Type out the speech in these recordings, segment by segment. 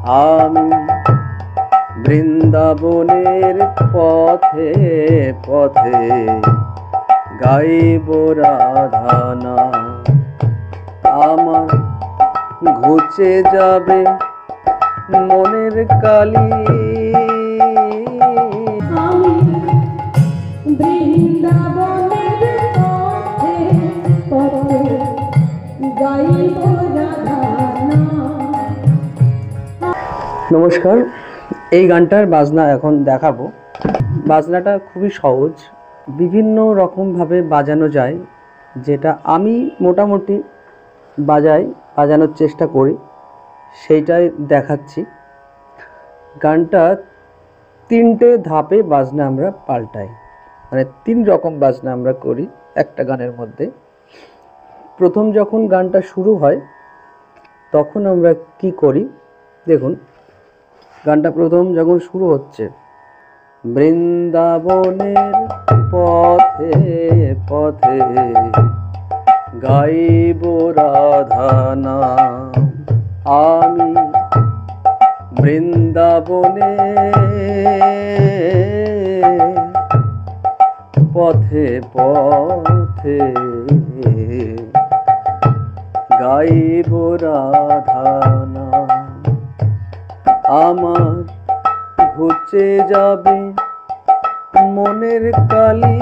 আমি বৃন্দাবনের পথে পথে গাইব রাধা নাম। আমার ঘুচে যাবে মনের কালি, আমি বৃন্দাবনের পথে পথে গাইব রাধা নাম। নমস্কার, এই গানটার বাজনা এখন দেখাবো। বাজনাটা খুবই সহজ, বিভিন্ন রকমভাবে বাজানো যায়, যেটা আমি মোটামুটি বাজানোর চেষ্টা করি, সেইটাই দেখাচ্ছি। গানটা 3টে ধাপে বাজনা আমরা পাল্টাই, মানে 3 রকম বাজনা আমরা করি একটা গানের মধ্যে। প্রথম যখন গানটা শুরু হয় তখন আমরা কি করি দেখুন। গানটা প্রথম যখন শুরু হচ্ছে, বৃন্দাবনের পথে পথে গাইব রাধা নাম। আমি বৃন্দাবনে পথে পথে গাইব রাধা নাম। আমার ঘুচে যাবে মনের কালি,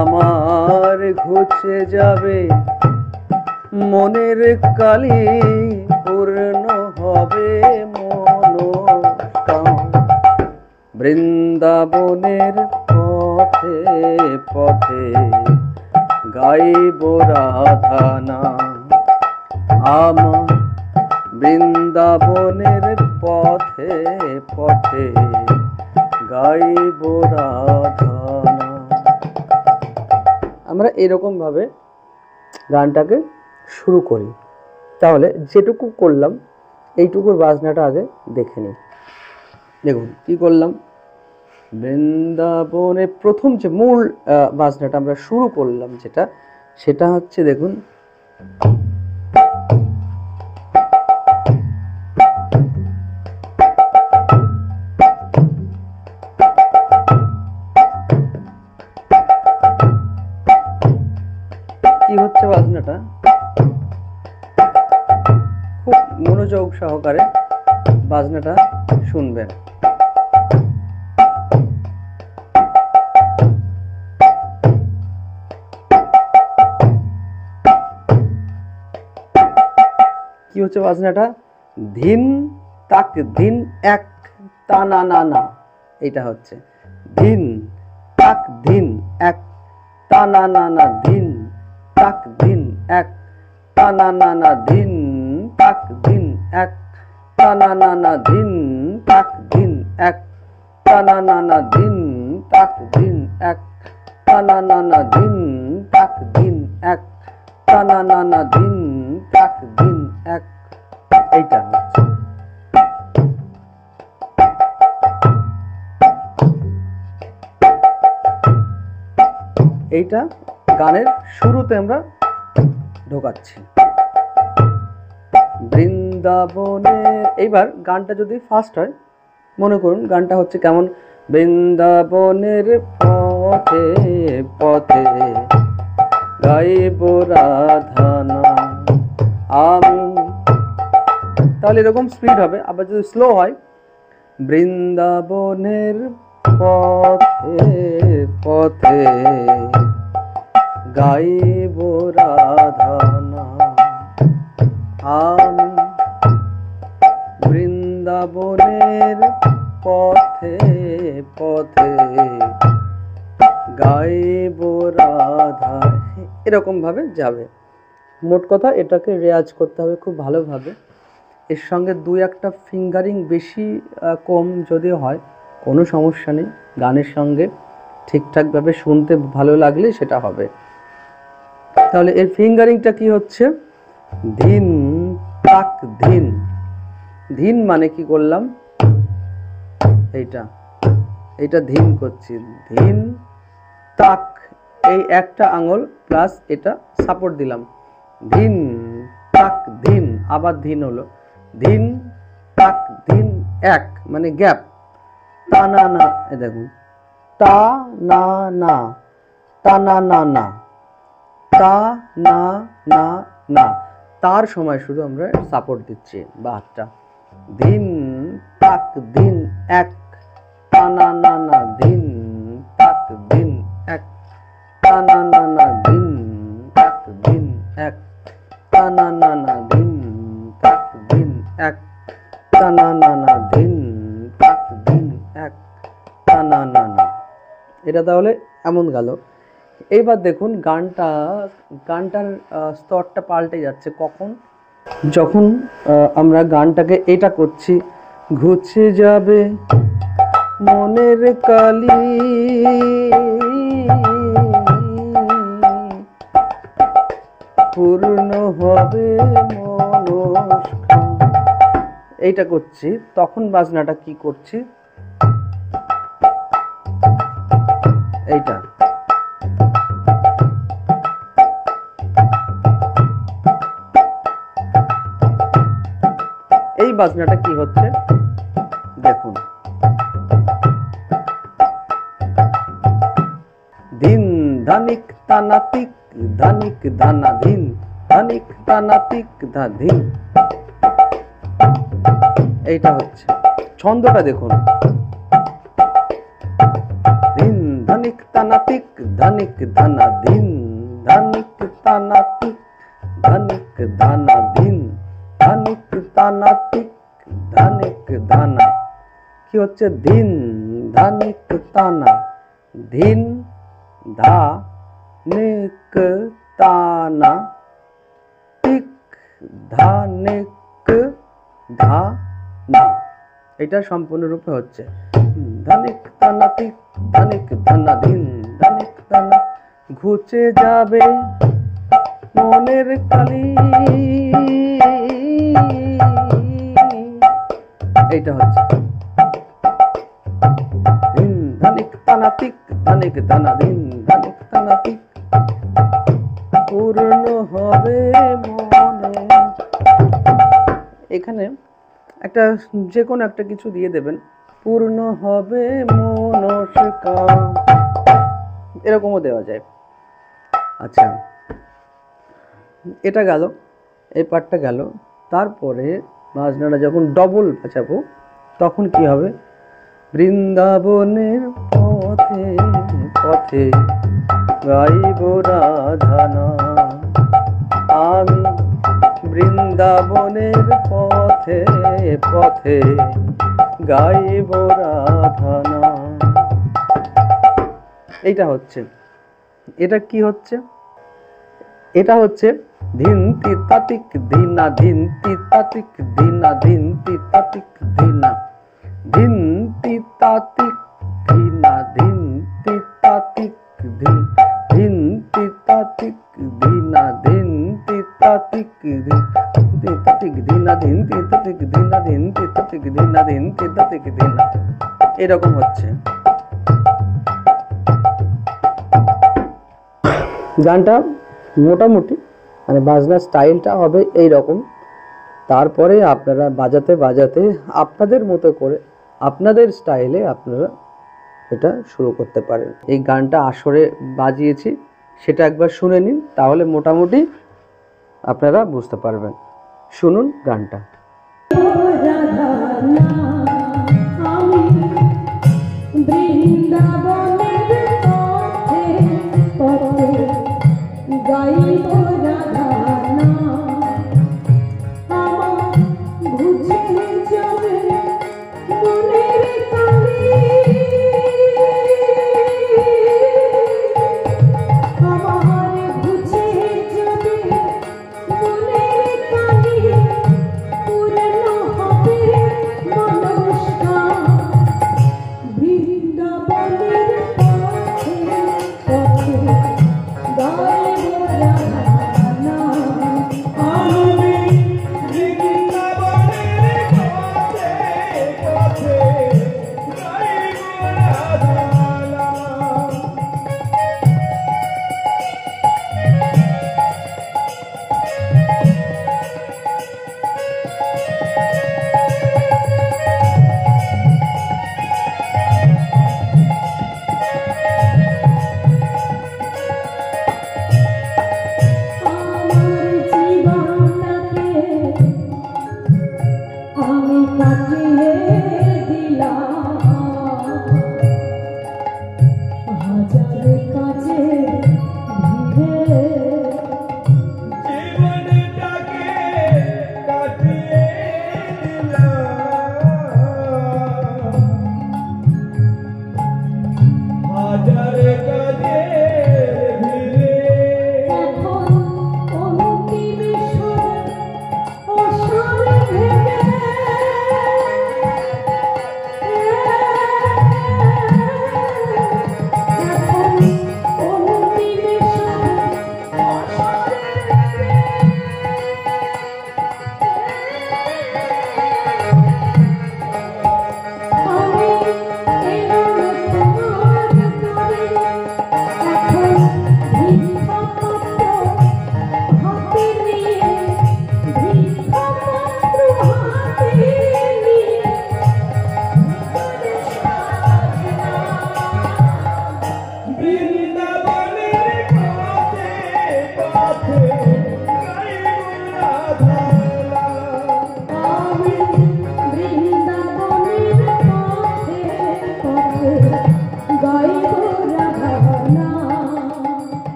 আমার ঘুচে যাবে মনের কালি, পূর্ণ হবে মনোকাম। বৃন্দাবনের পথে পথে গাইব রাধা নাম। আমার বৃন্দাবনের পথে পথে গাইব রাধা নাম। আমরা এরকম ভাবে গানটাকে শুরু করি। তাহলে যেটুকু করলাম এইটুকুর বাজনাটা আগে দেখে নিই। দেখুন কি করলাম। বৃন্দাবনে প্রথম যে মূল বাজনাটা আমরা শুরু করলাম, সেটা হচ্ছে দেখুন, কি হচ্ছে বাজনাটা, খুব মনোযোগ সহকারে বাজনাটা শুনবেন। কি হচ্ছে বাজনাটা, ধিন তাক ধিন এক তা না না না, এইটা হচ্ছে ধিন তাক ধিন এক তা না না না, ধিন তাক ধিন এক তা না না না, ধিন তাক ধিন এক তা না না না, ধিন তাক ধিন এক তা না না না, ধিন তাক ধিন এক তা না না না, ধিন তাক ধিন এক তা না না না, ধিন তাক ধিন এক। এইটা হচ্ছে এইটা গানের শুরুতে আমরা ঢোকাচ্ছি বৃন্দাবনের। এইবার গানটা যদি ফার্স্ট হয়, মনে করুন গানটা হচ্ছে কেমন, বৃন্দাবনের পথে পথে গাইব রাধা নাম। আমি, তাহলে এরকম স্পিড হবে। আবার যদি স্লো হয়, বৃন্দাবনের পথে পথে গাইব রাধা নাম। আমি বৃন্দাবনের পথে পথে গাইব রাধা, এরকম ভাবে যাবে। মোট কথা এটাকে রেয়াজ করতে হবে খুব ভালোভাবে। এর সঙ্গে 2-1টা ফিঙ্গারিং বেশি কম যদি হয় কোনো সমস্যা নেই, গানের সঙ্গে ঠিকঠাকভাবে শুনতে ভালো লাগলে সেটা হবে। তাহলে এর ফিঙ্গারিংটা কি হচ্ছে, ধিন তাক ধিন। ধিন মানে কি করলাম, এইটা ধিন করছি, ধিন তাক, এই একটা আঙুল প্লাস এটা সাপোর্ট দিলাম, ধিন তাক ধিন, আবার ধিন হলো, ধিন তাক ধিন এক মানে গ্যাপ, তা না না, এ দেখুন তা না না, তা না না না, তা না না না, তার সময় শুধু আমরা সাপোর্ট দিচ্ছি বা হাতটা, ধিন তাক ধিন এক, তা না না না, ধিন তাক ধিন এক, তা না না না, ধিন তাক ধিন এক, তা না না না, ধিন তাক ধিন এক, তা না না না, ধিন তাক ধিন এক, তা না না না। এটা তাহলে এমন গেল। এইবার দেখুন গানটার স্তরটা পাল্টে যাচ্ছে কখন, যখন আমরা গানটাকে এটা করছি, ঘুচে যাবে মনের কালি, পূর্ণ হবে মনস্কা, এইটা করছি, তখন বাজনাটা কি করছি, এইটা এই বাজনাটা কি হচ্ছে দেখুন, ধিন ধানিক তানাতিক ধানিক ধানা ধিন, ধানিক তানাতিক ধা ধিন, এইটা হচ্ছে ছন্দটা দেখুন, ধিন ধানিক তানাতিক ধানিক ধানা ধিন, ধানিক তানাতিক ধানিক ধানা ধিন, ধানিক তানাতিক ধানিক ধানা, কি হচ্ছে ধিন ধানিক তানা, ধিন ধা নিক তানা তিক ধানিক ধা না, এটা সম্পূর্ণরূপে হচ্ছে ধানিক তানা তিক ধানিক ধানা ধিন, ধানিক তানা, ঘুচে যাবে মনের কালি, এইটা হচ্ছে ধিন ধানিক তানাতিক ধানিক ধানা ধিন, ধানিক তানাতিক, পূর্ণ হবে মনে, এখানে একটা যে কোনো একটা কিছু দিয়ে দেবেন, পূর্ণ হবে মনস্কা, এরকমও দেওয়া যায়। আচ্ছা, এটা গেল, এই পার্টটা গেল। তারপরে বাজনাটা যখন ডবল বাজাবো তখন কি হবে, বৃন্দাবনের পথে পথে গাইব রাধানা, আমি বৃন্দাবনের পথে পথে গাইব রাধানা, এইটা হচ্ছে, এটা কি হচ্ছে, এটা হচ্ছে ধিন তিতাতিক ধিনা, ধিন তিতাতিক ধিনা, ধিন তিতাতিক ধিনা, ধিন তিতাতিক ধিনা, ধিন তিতাতিক ধিন, ধিন তিতাতিক ধিনা, ধিন তিতাতিক ধিন, তিতাতিক ধিনা, ধিন তিতাতিক ধিনা, ধিন তিতাতিক ধিনা, ধিন তিতাতিক ধিনা, এরকম হচ্ছে। গানটা মোটামুটি মানে বাজনার স্টাইলটা হবে এই রকম। তারপরে আপনারা বাজাতে বাজাতে আপনাদের মতো করে আপনাদের স্টাইলে আপনারা এটা শুরু করতে পারেন। এই গানটা আসরে বাজিয়েছি, সেটা একবার শুনে নিন, তাহলে মোটামুটি আপনারা বুঝতে পারবেন। শুনুন গানটা।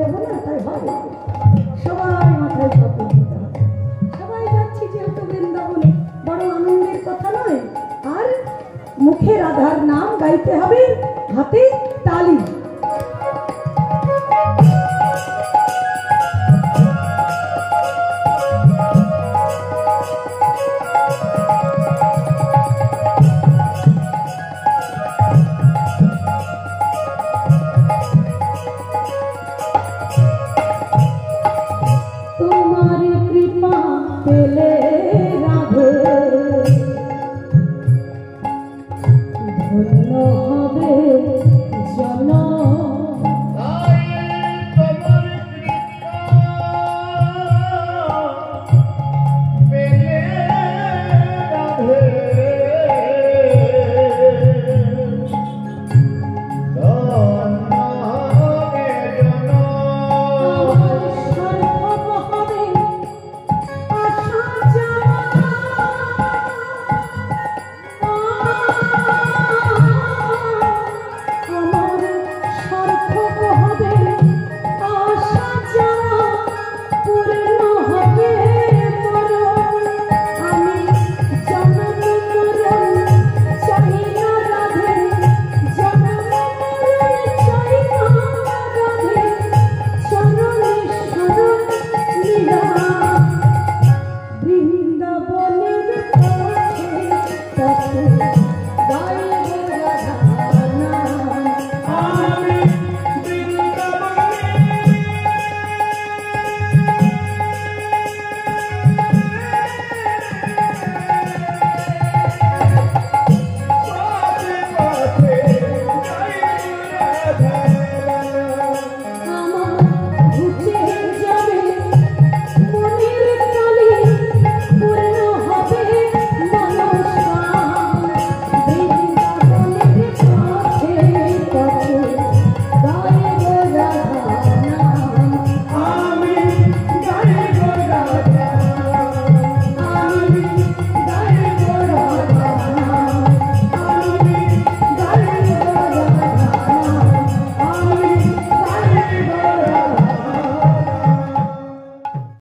দেবো না, তাই হবে সবাই মাথায় কাপড় দিতে হবে। সবাই যাচ্ছি যেহেতু বৃন্দাবনে, বড় আনন্দের কথা নয়। আর মুখে রাধার নাম গাইতে হবে, হাতে